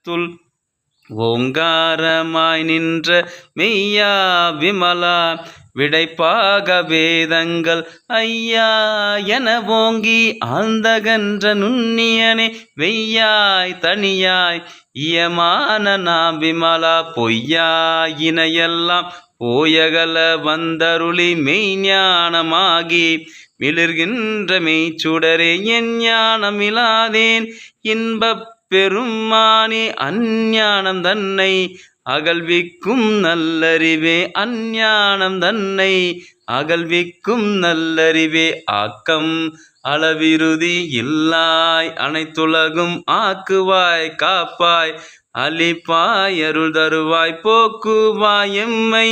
உள்ளத்துள் ஓங்காரமாய் நின்ற மெய்யா விமலா விடைப்பாக வேதங்கள் ஐயா என ஓங்கி ஆழ்ந்தகன்ற நுண்ணியனே வெய்யாய் தனியாய் இயமான நாம் விமலா பொய்யாயினையெல்லாம் போயகல வந்தருளி மெய்ஞானமாகி மிளிர்கின்ற மெய்ச்சுடரே என் ஞானமிலாதேன் இன்பப் பெருமானே அஞ்ஞானம் தன்னை அகல்விக்கும் நல்லறிவே அஞ்ஞானம் தன்னை அகல்விக்கும் நல்லறிவே ஆக்கம் அளவிருதி இல்லாய் அனைத்துலகும் ஆக்குவாய் காப்பாய் அளிப்பாய் அருள் தருவாய் போக்குவாய் எம்மை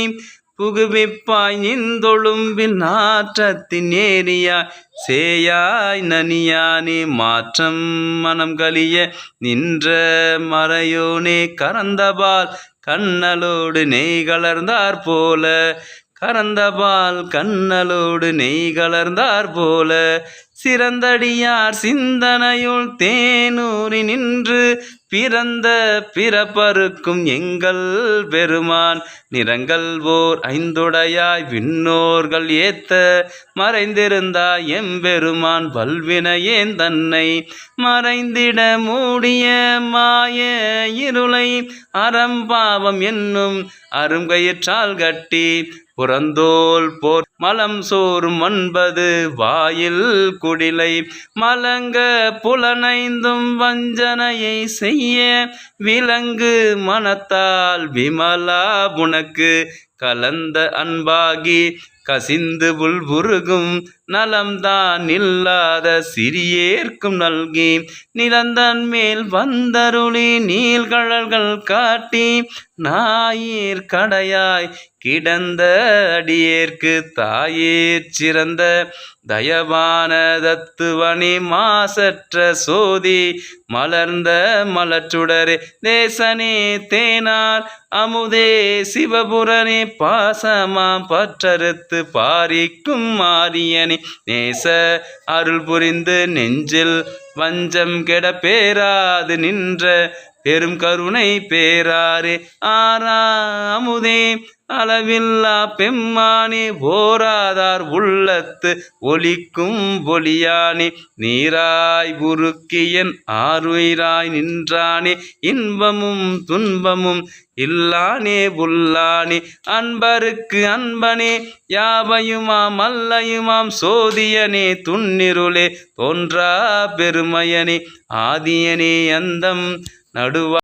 புகுவிப்பாய் நின்றொழும்பில் நாற்றத்தின் ஏரியாய் சேயாய் நனியானே மாற்றம் மனம் கலிய நின்ற மறையோனே கறந்தபால் கண்ணலோடு நெய் கலர்ந்தார் போல கறந்தபால் கண்ணலோடு நெய் கலர்ந்தார் போல சிறந்தடியார் சிந்தனையுள் தேனூறி நின்று பிறந்த பிறப்பருக்கும் எங்கள் பெருமான் நிறங்கள் ஓர் ஐந்துடையாய் விண்ணோர்கள் ஏத்த மறைந்திருந்தாய் எம்பெருமான் வல்வினையேன் தன்னை மறைந்திட மூடிய மாய இருளை அறம்பாவம் என்னும் அருங்கயிற்றால் கட்டி புறந்தோல் போர் மலம் சோறும் 9 வாயில் குடிலை மலங்க புலனைந்தும் வஞ்சனையை செய்ய விலங்கு மனத்தால் விமலா உனக்கு கலந்த அன்பாகி கசிந்து புல்புருகும் நலம்தான் இல்லாத சிறியேற்கும் நல்கி நிலந்தன் மேல் வந்தருளி நீள்கழல்கள் காட்டி நாயீர் கடையாய் கிடந்த அடியேற்கு தாயேற் சிறந்த தயவான தத்துவனி மாசற்ற சோதி மலர்ந்த மலச்சுடரே தேசனே தேனார் அமுதே சிவபுரனே பாசமாம் பற்றறுத்து பாரிக்கும் மாரியனே நேச அருள் புரிந்து நெஞ்சில் வஞ்சம் கெட பேராது நின்ற பெரும் கருணை பேராரே ஆரா அமுதே அளவில்லா பெம்மானே ஓராதார் உள்ளத்து ஒலிக்கும் ஒளியானே நீராய் உருக்கியன் ஆருயிராய் நின்றானே இன்பமும் துன்பமும் இல்லானே உள்ளானே அன்பருக்கு அன்பனே யாவையுமாம் அல்லையுமாம் சோதியனே துன்னிருளே தோன்றா பெருமையனே ஆதியனே அந்தம் நடுவா